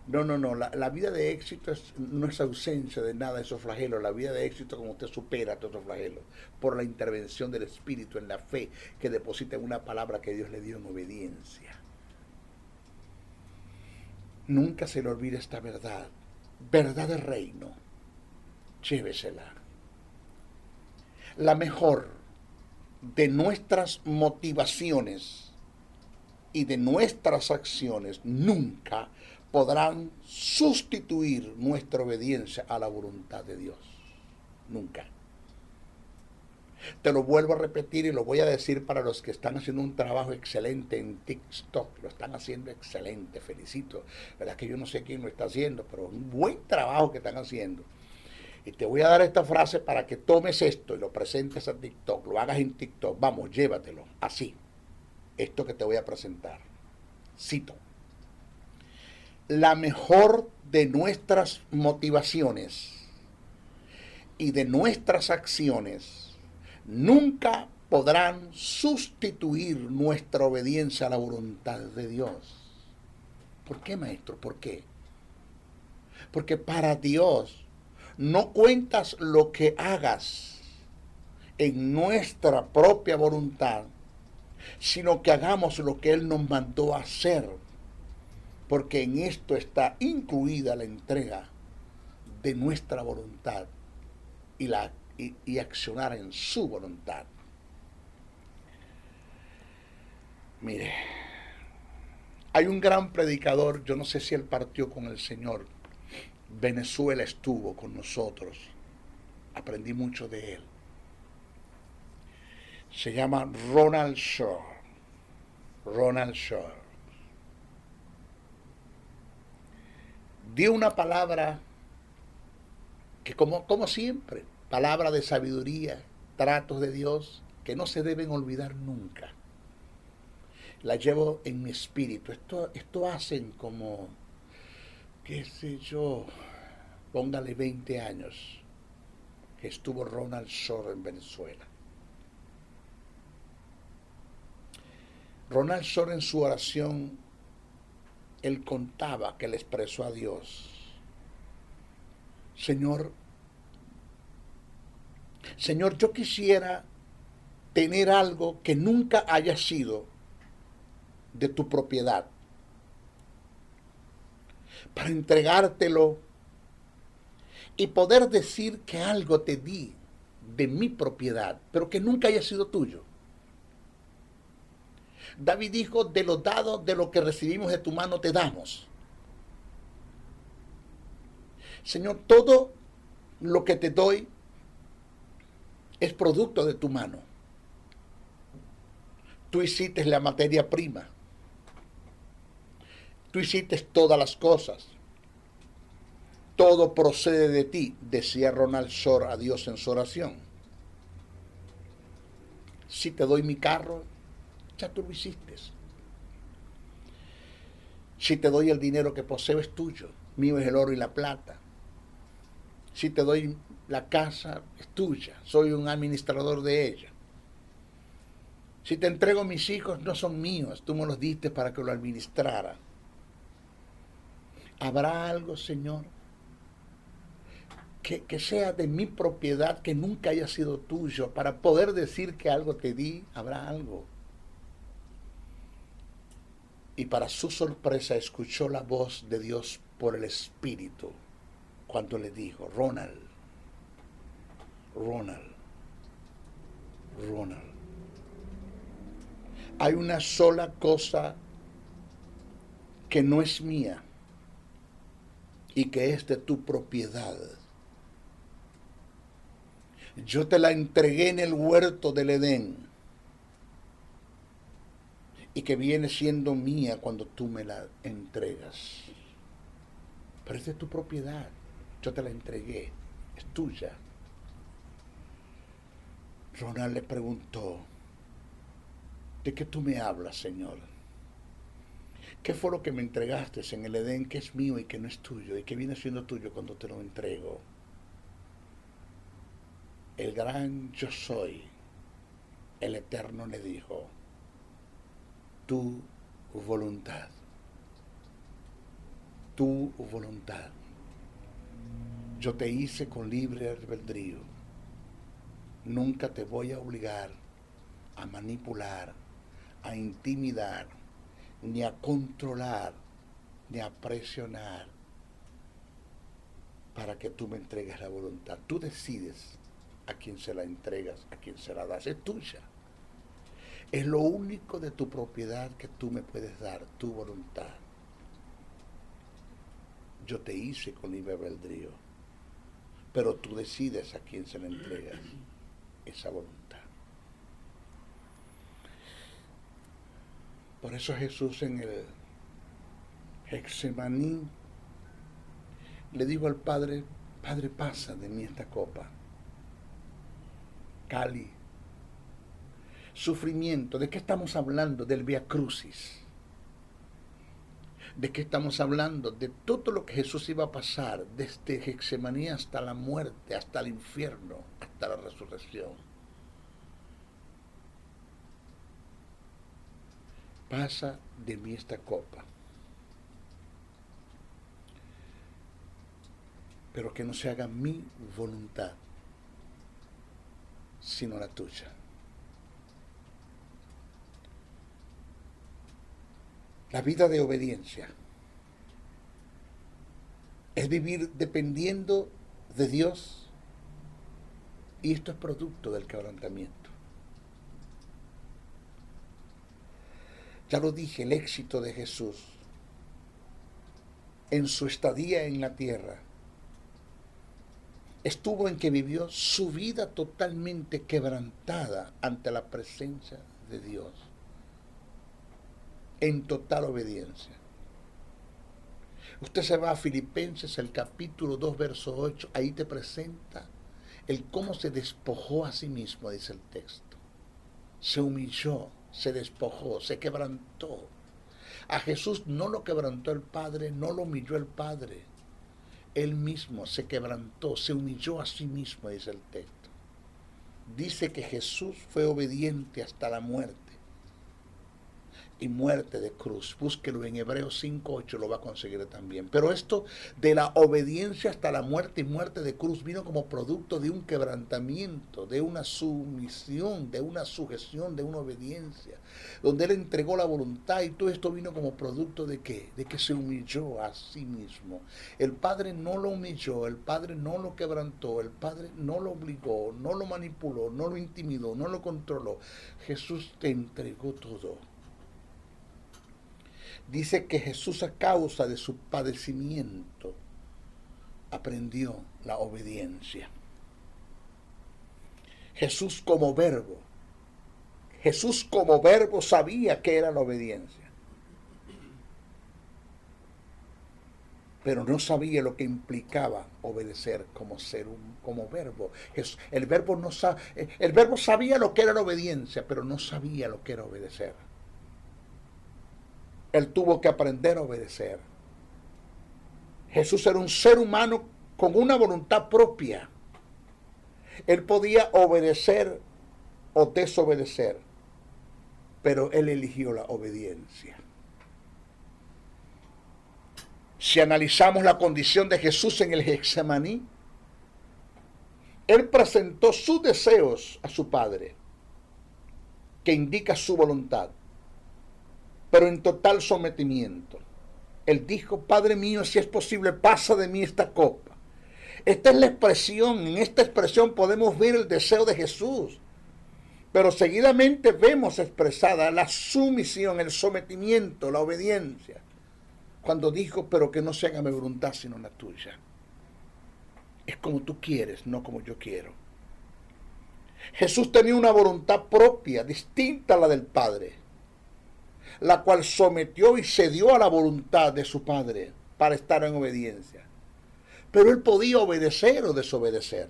No. La vida de éxito no es ausencia de nada de esos flagelos. La vida de éxito es como usted supera todos esos flagelos por la intervención del Espíritu en la fe que deposita en una palabra que Dios le dio en obediencia. Nunca se le olvide esta verdad. Verdad de reino. Llévesela. La mejor de nuestras motivaciones y de nuestras acciones nunca podrán sustituir nuestra obediencia a la voluntad de Dios. Nunca. Te lo vuelvo a repetir y lo voy a decir para los que están haciendo un trabajo excelente en TikTok. Lo están haciendo excelente, felicito. La verdad que yo no sé quién lo está haciendo, pero un buen trabajo que están haciendo. Y te voy a dar esta frase para que tomes esto y lo presentes a TikTok, lo hagas en TikTok. Vamos, llévatelo, así. Esto que te voy a presentar. Cito. La mejor de nuestras motivaciones y de nuestras acciones nunca podrán sustituir nuestra obediencia a la voluntad de Dios. ¿Por qué, maestro? ¿Por qué? Porque para Dios no cuentas lo que hagas en nuestra propia voluntad, sino que hagamos lo que Él nos mandó a hacer, porque en esto está incluida la entrega de nuestra voluntad y accionar en su voluntad. Mire, hay un gran predicador, yo no sé si él partió con el Señor. Venezuela estuvo con nosotros, aprendí mucho de él. Se llama Ronald Shore. Ronald Shore dio una palabra que como siempre, palabra de sabiduría, tratos de Dios que no se deben olvidar nunca. La llevo en mi espíritu. Esto hacen como, qué sé yo, póngale 20 años que estuvo Ronald Shore en Venezuela. Ronald Shore en su oración, él contaba que le expresó a Dios: Señor, yo quisiera tener algo que nunca haya sido de tu propiedad, para entregártelo y poder decir que algo te di de mi propiedad, pero que nunca haya sido tuyo. David dijo, de lo dado, de lo que recibimos de tu mano, te damos. Señor, todo lo que te doy es producto de tu mano. Tú hiciste la materia prima. Tú hiciste todas las cosas. Todo procede de ti, decía Ronald Shore a Dios en su oración. Si te doy mi carro, ya tú lo hiciste. Si te doy el dinero que poseo, es tuyo. Mío es el oro y la plata. Si te doy la casa, es tuya. Soy un administrador de ella. Si te entrego mis hijos, no son míos. Tú me los diste para que lo administrara. ¿Habrá algo, Señor, que sea de mi propiedad, que nunca haya sido tuyo, para poder decir que algo te di? ¿Habrá algo? Y para su sorpresa escuchó la voz de Dios por el Espíritu cuando le dijo, Ronald, hay una sola cosa que no es mía y que es de tu propiedad. Yo te la entregué en el huerto del Edén y que viene siendo mía cuando tú me la entregas. Pero es de tu propiedad. Yo te la entregué. Es tuya. Ronald le preguntó, ¿de qué tú me hablas, Señor? ¿Qué fue lo que me entregaste en el Edén que es mío y que no es tuyo y que viene siendo tuyo cuando te lo entrego? El gran yo soy, el Eterno, le dijo, tu voluntad. Tu voluntad. Yo te hice con libre albedrío. Nunca te voy a obligar a manipular, a intimidar, ni a controlar, ni a presionar para que tú me entregues la voluntad. Tú decides a quién se la entregas, a quién se la das. Es tuya. Es lo único de tu propiedad que tú me puedes dar, tu voluntad. Yo te hice con libre albedrío, pero tú decides a quién se la entregas esa voluntad. Por eso Jesús en el Getsemaní le dijo al Padre, Padre, pasa de mí esta copa. Cali. Sufrimiento. ¿De qué estamos hablando? Del Vía Crucis. ¿De qué estamos hablando? De todo lo que Jesús iba a pasar, desde Getsemaní hasta la muerte, hasta el infierno, hasta la resurrección. Pasa de mí esta copa, pero que no se haga mi voluntad, sino la tuya. La vida de obediencia es vivir dependiendo de Dios, y esto es producto del quebrantamiento. Ya lo dije, el éxito de Jesús en su estadía en la tierra estuvo en que vivió su vida totalmente quebrantada ante la presencia de Dios, en total obediencia. Usted se va a Filipenses, el capítulo 2, verso 8, ahí te presenta el cómo se despojó a sí mismo, dice el texto. Se humilló, se despojó, se quebrantó. A Jesús no lo quebrantó el Padre, no lo humilló el Padre. Él mismo se quebrantó, se humilló a sí mismo, dice el texto. Dice que Jesús fue obediente hasta la muerte. y muerte de cruz. Búsquelo en Hebreos 5:8, lo va a conseguir también. Pero esto de la obediencia hasta la muerte y muerte de cruz vino como producto de un quebrantamiento, de una sumisión, de una sujeción, de una obediencia, donde Él entregó la voluntad, y todo esto vino como producto de ¿qué? De que se humilló a sí mismo. El Padre no lo humilló, el Padre no lo quebrantó, el Padre no lo obligó, no lo manipuló, no lo intimidó, no lo controló. Jesús te entregó todo. Dice que Jesús, a causa de su padecimiento, aprendió la obediencia. Jesús como verbo sabía que era la obediencia, pero no sabía lo que implicaba obedecer como ser, como verbo. El verbo sabía lo que era la obediencia, pero no sabía lo que era obedecer. Él tuvo que aprender a obedecer. Jesús era un ser humano con una voluntad propia. Él podía obedecer o desobedecer, pero Él eligió la obediencia. Si analizamos la condición de Jesús en el Getsemaní, Él presentó sus deseos a su Padre, que indica su voluntad, pero en total sometimiento. Él dijo: Padre mío, si es posible, pasa de mí esta copa. Esta es la expresión, en esta expresión podemos ver el deseo de Jesús, pero seguidamente vemos expresada la sumisión, el sometimiento, la obediencia, cuando dijo: pero que no se haga mi voluntad sino la tuya. Es como tú quieres, no como yo quiero. Jesús tenía una voluntad propia, distinta a la del Padre, la cual sometió y cedió a la voluntad de su Padre para estar en obediencia. Pero Él podía obedecer o desobedecer.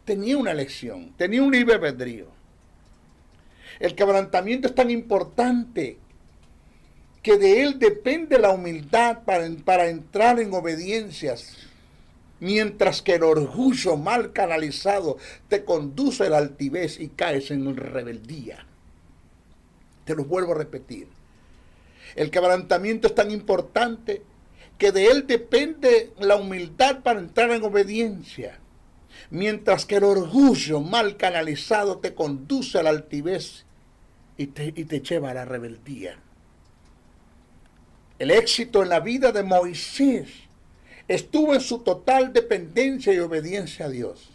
Tenía una elección, tenía un libre albedrío. El quebrantamiento es tan importante que de Él depende la humildad para entrar en obediencias, mientras que el orgullo mal canalizado te conduce a la altivez y caes en rebeldía. Te lo vuelvo a repetir. El quebrantamiento es tan importante que de él depende la humildad para entrar en obediencia, mientras que el orgullo mal canalizado te conduce a la altivez y te lleva a la rebeldía. El éxito en la vida de Moisés estuvo en su total dependencia y obediencia a Dios.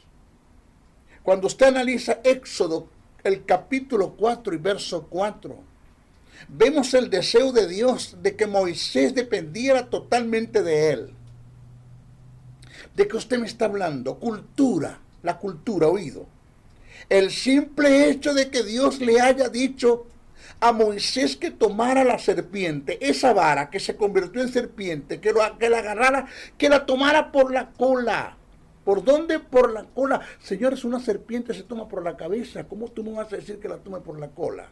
Cuando usted analiza Éxodo, el capítulo 4 y verso 4, vemos el deseo de Dios de que Moisés dependiera totalmente de él. ¿De qué usted me está hablando? Cultura, la cultura, oído. El simple hecho de que Dios le haya dicho a Moisés que tomara la serpiente, esa vara que se convirtió en serpiente, que la agarrara, que la tomara por la cola. ¿Por dónde? Por la cola. Señores, una serpiente se toma por la cabeza. ¿Cómo tú me vas a decir que la tome por la cola?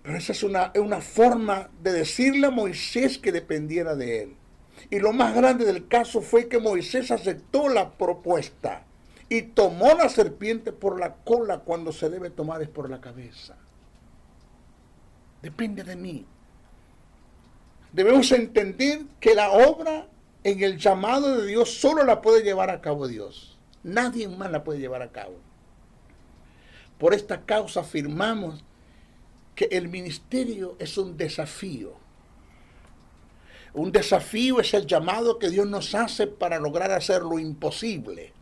Pero esa es una forma de decirle a Moisés que dependiera de él. Y lo más grande del caso fue que Moisés aceptó la propuesta y tomó la serpiente por la cola, cuando se debe tomar es por la cabeza. Depende de mí. Debemos entender que la obra en el llamado de Dios solo la puede llevar a cabo Dios. Nadie más la puede llevar a cabo. Por esta causa afirmamos que el ministerio es un desafío. Un desafío es el llamado que Dios nos hace para lograr hacer lo imposible.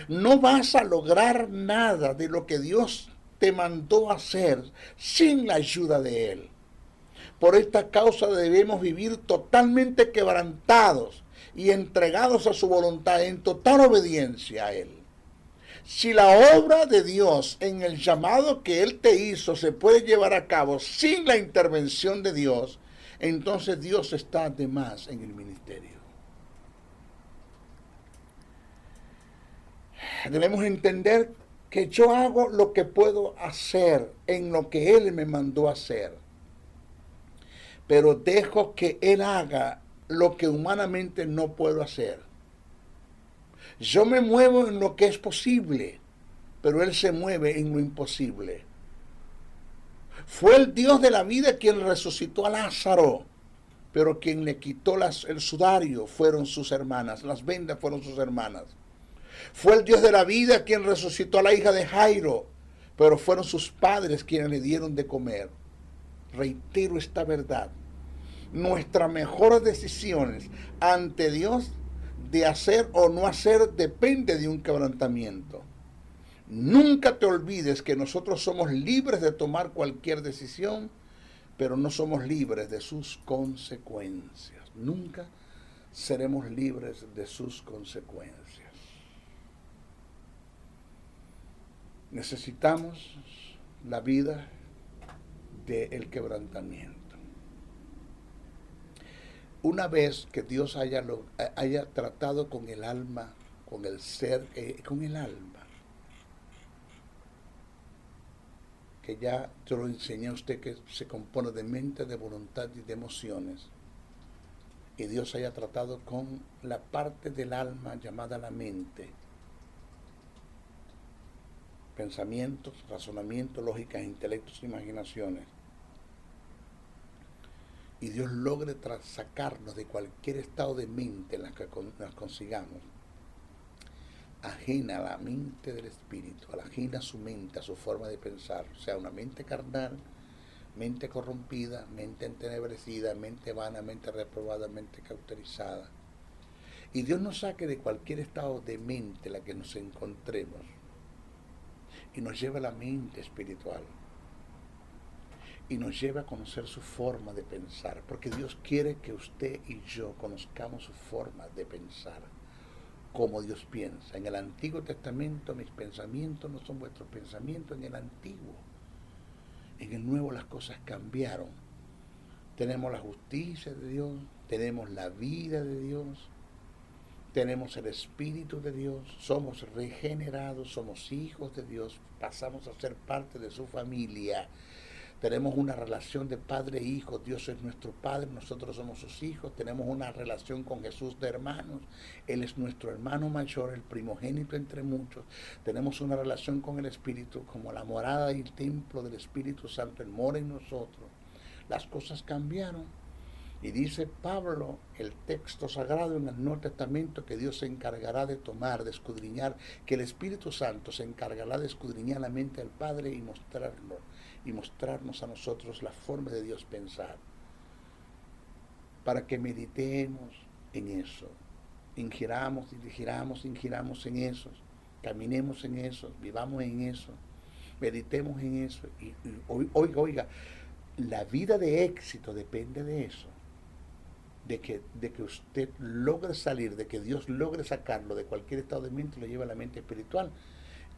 No vas a lograr nada de lo que Dios te mandó a hacer sin la ayuda de Él. Por esta causa debemos vivir totalmente quebrantados y entregados a su voluntad, en total obediencia a Él. Si la obra de Dios en el llamado que Él te hizo se puede llevar a cabo sin la intervención de Dios, entonces Dios está de más en el ministerio. Debemos entender que yo hago lo que puedo hacer en lo que Él me mandó a hacer, pero dejo que Él haga lo que humanamente no puedo hacer. Yo me muevo en lo que es posible, pero Él se mueve en lo imposible. Fue el Dios de la vida quien resucitó a Lázaro, pero quien le quitó el sudario fueron sus hermanas, las vendas fueron sus hermanas. Fue el Dios de la vida quien resucitó a la hija de Jairo, pero fueron sus padres quienes le dieron de comer. Reitero esta verdad. Nuestras mejores decisiones ante Dios de hacer o no hacer depende de un quebrantamiento. Nunca te olvides que nosotros somos libres de tomar cualquier decisión, pero no somos libres de sus consecuencias. Nunca seremos libres de sus consecuencias. Necesitamos la vida del quebrantamiento. Una vez que Dios haya tratado con el alma, con el ser, con el alma, que ya yo lo enseñé a usted que se compone de mente, de voluntad y de emociones, y Dios haya tratado con la parte del alma llamada la mente, pensamientos, razonamientos, lógicas, intelectos, imaginaciones, y Dios logre sacarnos de cualquier estado de mente en la que nos consigamos, ajena a la mente del espíritu, ajena a su mente, a su forma de pensar, o sea, una mente carnal, mente corrompida, mente entenebrecida, mente vana, mente reprobada, mente cauterizada. Y Dios nos saque de cualquier estado de mente en la que nos encontremos y nos lleve a la mente espiritual y nos lleve a conocer su forma de pensar, porque Dios quiere que usted y yo conozcamos su forma de pensar, cómo Dios piensa. En el Antiguo Testamento mis pensamientos no son vuestros pensamientos en el Antiguo. En el Nuevo las cosas cambiaron. Tenemos la justicia de Dios, tenemos la vida de Dios, tenemos el Espíritu de Dios, somos regenerados, somos hijos de Dios, pasamos a ser parte de su familia. Tenemos una relación de padre e hijo. Dios es nuestro Padre, nosotros somos sus hijos. Tenemos una relación con Jesús de hermanos. Él es nuestro hermano mayor, el primogénito entre muchos. Tenemos una relación con el Espíritu, como la morada y el templo del Espíritu Santo. Él mora en nosotros. Las cosas cambiaron. Y dice Pablo, el texto sagrado en el Nuevo Testamento, que Dios se encargará de tomar, de escudriñar, que el Espíritu Santo se encargará de escudriñar la mente del Padre y mostrarnos a nosotros la forma de Dios pensar, para que meditemos en eso, ingiramos en eso, caminemos en eso, vivamos en eso, meditemos en eso, y oiga, la vida de éxito depende de eso. De que usted logre salir, de que Dios logre sacarlo de cualquier estado de mente y lo lleve a la mente espiritual.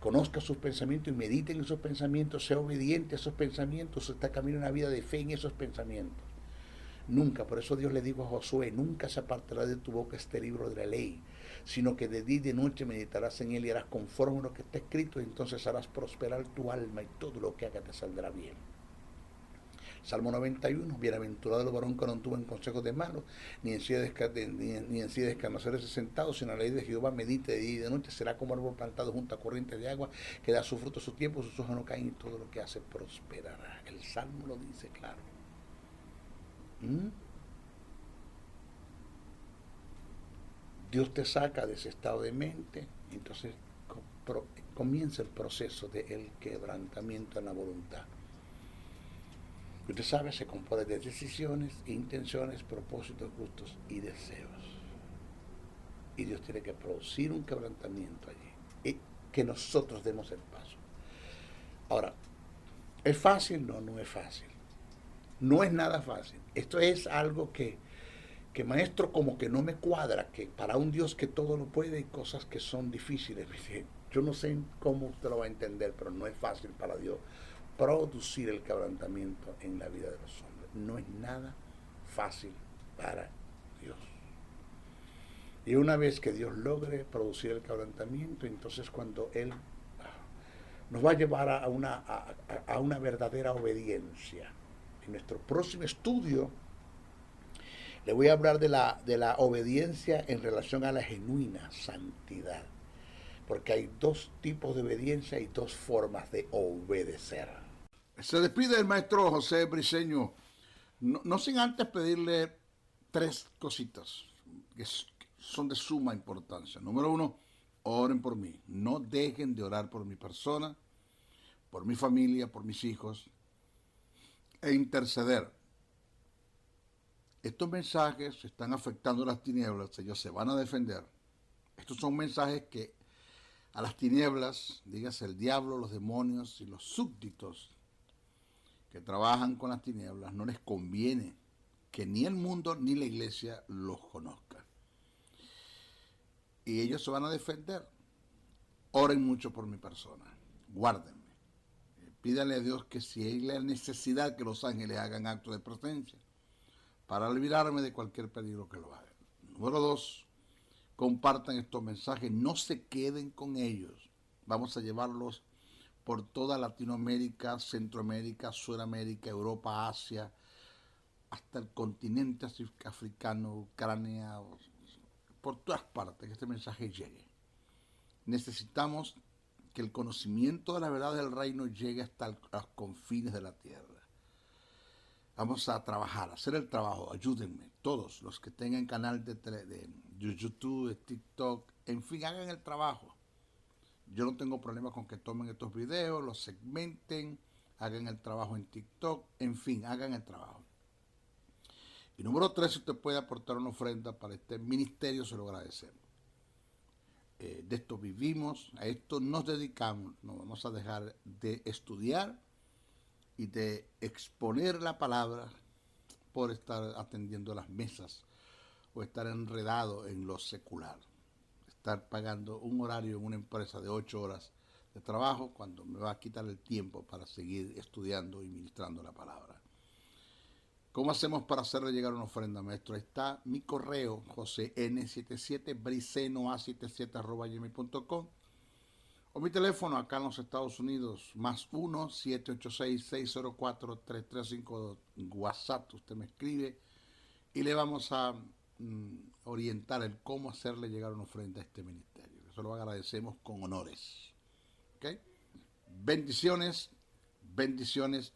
Conozca sus pensamientos y medite en esos pensamientos, sea obediente a esos pensamientos, está camino una vida de fe en esos pensamientos. Nunca, por eso Dios le dijo a Josué, nunca se apartará de tu boca este libro de la ley, sino que de día y de noche meditarás en él y harás conforme a lo que está escrito, y entonces harás prosperar tu alma y todo lo que haga te saldrá bien. Salmo 91, bienaventurado el varón que no anduvo en consejos de malos, ni en silla de escarnecedores sentado, sino la ley de Jehová medite de día y de noche. Será como árbol plantado junto a corrientes de agua, que da su fruto a su tiempo, sus hojas no caen y todo lo que hace prosperará. El Salmo lo dice claro. Dios te saca de ese estado de mente, entonces comienza el proceso del quebrantamiento en la voluntad. Usted sabe, se compone de decisiones, intenciones, propósitos, gustos y deseos. Y Dios tiene que producir un quebrantamiento allí. Y que nosotros demos el paso. Ahora, ¿es fácil? No, no es fácil. No es nada fácil. Esto es algo que maestro, como que no me cuadra, que para un Dios que todo lo puede hay cosas que son difíciles. Yo no sé cómo usted lo va a entender, pero no es fácil para Dios producir el quebrantamiento en la vida de los hombres. No es nada fácil para Dios. Y una vez que Dios logre producir el quebrantamiento, entonces cuando Él nos va a llevar a una verdadera obediencia. En nuestro próximo estudio le voy a hablar de la obediencia en relación a la genuina santidad. Porque hay dos tipos de obediencia y dos formas de obedecer. Se despide el maestro José Briceño, no sin antes pedirle 3 cositas que son de suma importancia. Número 1, oren por mí. No dejen de orar por mi persona, por mi familia, por mis hijos, e interceder. Estos mensajes están afectando las tinieblas, ellos se van a defender. Estos son mensajes que a las tinieblas, dígase el diablo, los demonios y los súbditos que trabajan con las tinieblas, no les conviene que ni el mundo ni la iglesia los conozcan. Y ellos se van a defender. Oren mucho por mi persona, guárdenme. Pídanle a Dios que si hay la necesidad que los ángeles hagan acto de presencia para librarme de cualquier peligro que lo hagan. Número 2, compartan estos mensajes, no se queden con ellos. Vamos a llevarlos por toda Latinoamérica, Centroamérica, Sudamérica, Europa, Asia, hasta el continente africano, Ucrania, por todas partes, que este mensaje llegue. Necesitamos que el conocimiento de la verdad del reino llegue hasta los confines de la tierra. Vamos a trabajar, a hacer el trabajo, ayúdenme, todos los que tengan canal de YouTube, de TikTok, en fin, hagan el trabajo. Yo no tengo problema con que tomen estos videos, los segmenten, hagan el trabajo en TikTok, en fin, hagan el trabajo. Y número 3, si usted puede aportar una ofrenda para este ministerio, se lo agradecemos. De esto vivimos, a esto nos dedicamos, no vamos a dejar de estudiar y de exponer la palabra por estar atendiendo las mesas o estar enredado en lo secular. Estar pagando un horario en una empresa de 8 horas de trabajo cuando me va a quitar el tiempo para seguir estudiando y ministrando la palabra. ¿Cómo hacemos para hacerle llegar una ofrenda, maestro? Ahí está mi correo, josén77bricenoa77@gmail.com, o mi teléfono acá en los Estados Unidos, +1 786-604-3352, WhatsApp. Usted me escribe y le vamos a orientar el cómo hacerle llegar una ofrenda a este ministerio. Eso lo agradecemos con honores. ¿Okay? Bendiciones, bendiciones,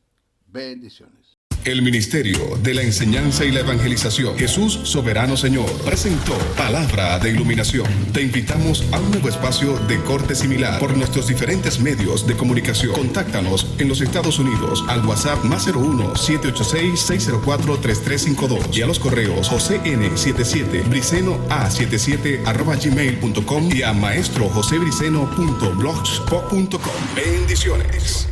bendiciones. El Ministerio de la Enseñanza y la Evangelización, Jesús Soberano Señor, presentó Palabra de Iluminación. Te invitamos a un nuevo espacio de corte similar por nuestros diferentes medios de comunicación. Contáctanos en los Estados Unidos al WhatsApp +01 786-604-3352 y a los correos josén77bricenoa77@gmail.com y a maestrojosebriceno.blogspot.com. Bendiciones.